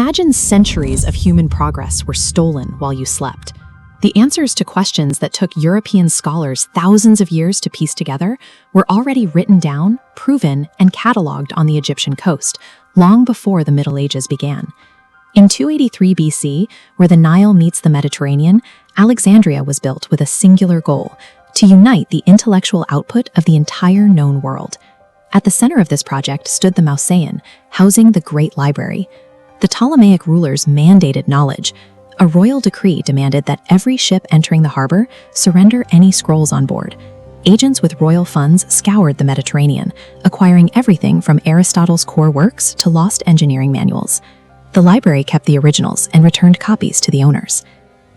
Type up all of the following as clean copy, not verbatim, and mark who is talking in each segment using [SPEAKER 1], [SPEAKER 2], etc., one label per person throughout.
[SPEAKER 1] Imagine centuries of human progress were stolen while you slept. The answers to questions that took European scholars thousands of years to piece together were already written down, proven, and catalogued on the Egyptian coast, long before the Middle Ages began. In 283 BC, where the Nile meets the Mediterranean, Alexandria was built with a singular goal: to unite the intellectual output of the entire known world. At the center of this project stood the Mouseion, housing the Great Library. The Ptolemaic rulers mandated knowledge. A royal decree demanded that every ship entering the harbor surrender any scrolls on board. Agents with royal funds scoured the Mediterranean, acquiring everything from Aristotle's core works to lost engineering manuals. The library kept the originals and returned copies to the owners.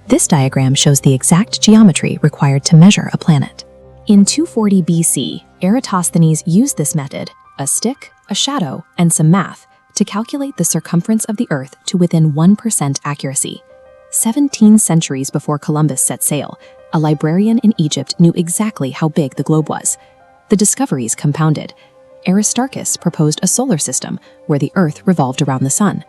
[SPEAKER 1] This diagram shows the exact geometry required to measure a planet. In 240 BC, Eratosthenes used this method, a stick, a shadow, and some math, to calculate the circumference of the Earth to within 1% accuracy. 17 centuries before Columbus set sail, a librarian in Egypt knew exactly how big the globe was. The discoveries compounded. Aristarchus proposed a solar system where the Earth revolved around the sun.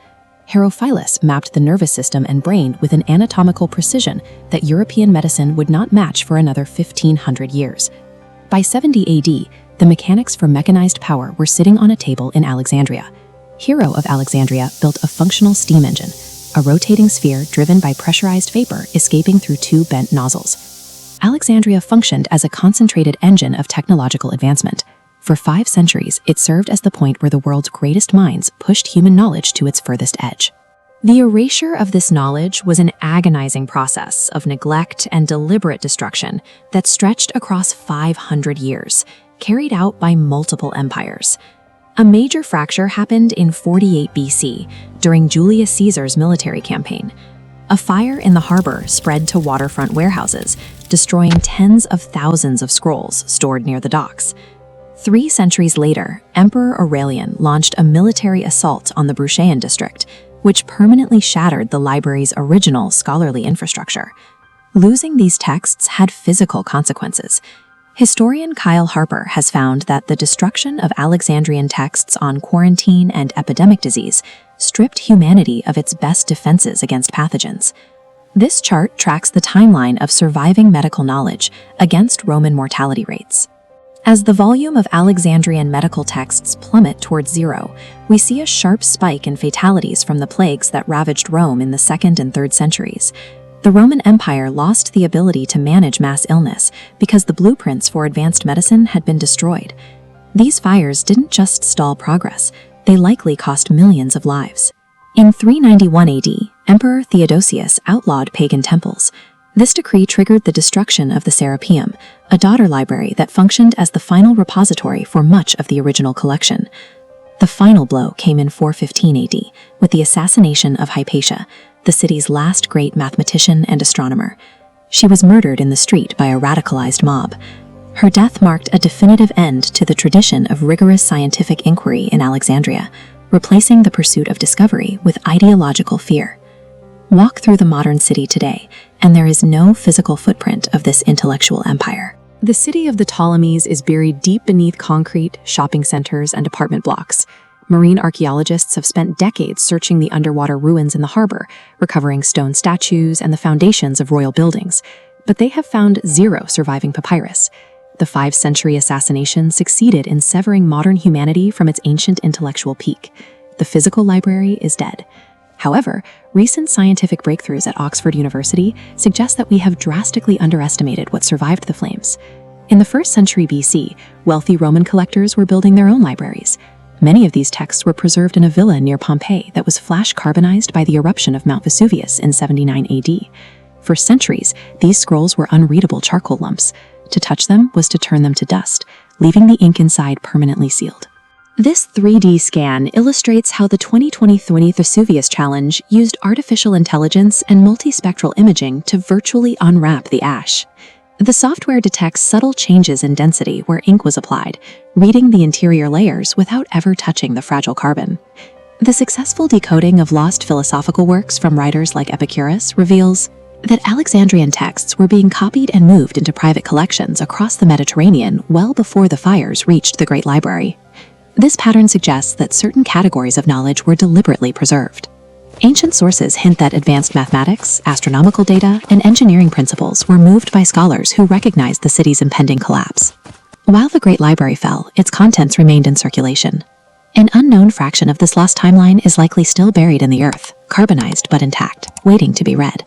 [SPEAKER 1] Herophilos mapped the nervous system and brain with an anatomical precision that European medicine would not match for another 1,500 years. By 70 AD, the mechanics for mechanized power were sitting on a table in Alexandria. Hero of Alexandria built a functional steam engine, a rotating sphere driven by pressurized vapor escaping through two bent nozzles. Alexandria functioned as a concentrated engine of technological advancement. For 5 centuries, it served as the point where the world's greatest minds pushed human knowledge to its furthest edge. The erasure of this knowledge was an agonizing process of neglect and deliberate destruction that stretched across 500 years, carried out by multiple empires. A major fracture happened in 48 BC, during Julius Caesar's military campaign. A fire in the harbor spread to waterfront warehouses, destroying tens of thousands of scrolls stored near the docks. 3 centuries later, Emperor Aurelian launched a military assault on the Mouseion district, which permanently shattered the library's original scholarly infrastructure. Losing these texts had physical consequences. Historian Kyle Harper has found that the destruction of Alexandrian texts on quarantine and epidemic disease stripped humanity of its best defenses against pathogens. This chart tracks the timeline of surviving medical knowledge against Roman mortality rates. As the volume of Alexandrian medical texts plummet towards zero, we see a sharp spike in fatalities from the plagues that ravaged Rome in the 2nd and 3rd centuries. The Roman Empire lost the ability to manage mass illness because the blueprints for advanced medicine had been destroyed. These fires didn't just stall progress, they likely cost millions of lives. In 391 AD, Emperor Theodosius outlawed pagan temples. This decree triggered the destruction of the Serapeum, a daughter library that functioned as the final repository for much of the original collection. The final blow came in 415 AD, with the assassination of Hypatia, the city's last great mathematician and astronomer. She was murdered in the street by a radicalized mob. Her death marked a definitive end to the tradition of rigorous scientific inquiry in Alexandria, replacing the pursuit of discovery with ideological fear. Walk through the modern city today, and there is no physical footprint of this intellectual empire. The city of the Ptolemies is buried deep beneath concrete, shopping centers, and apartment blocks. Marine archaeologists have spent decades searching the underwater ruins in the harbor, recovering stone statues and the foundations of royal buildings, but they have found 0 surviving papyrus. The 5th-century assassination succeeded in severing modern humanity from its ancient intellectual peak. The physical library is dead. However, recent scientific breakthroughs at Oxford University suggest that we have drastically underestimated what survived the flames. In the 1st century BC, wealthy Roman collectors were building their own libraries. Many of these texts were preserved in a villa near Pompeii that was flash carbonized by the eruption of Mount Vesuvius in 79 AD. For centuries, these scrolls were unreadable charcoal lumps. To touch them was to turn them to dust, leaving the ink inside permanently sealed. This 3D scan illustrates how the 2023 Vesuvius Challenge used artificial intelligence and multispectral imaging to virtually unwrap the ash. The software detects subtle changes in density where ink was applied, reading the interior layers without ever touching the fragile carbon. The successful decoding of lost philosophical works from writers like Epicurus reveals that Alexandrian texts were being copied and moved into private collections across the Mediterranean well before the fires reached the Great Library. This pattern suggests that certain categories of knowledge were deliberately preserved. Ancient sources hint that advanced mathematics, astronomical data, and engineering principles were moved by scholars who recognized the city's impending collapse. While the Great Library fell, its contents remained in circulation. An unknown fraction of this lost timeline is likely still buried in the earth, carbonized but intact, waiting to be read.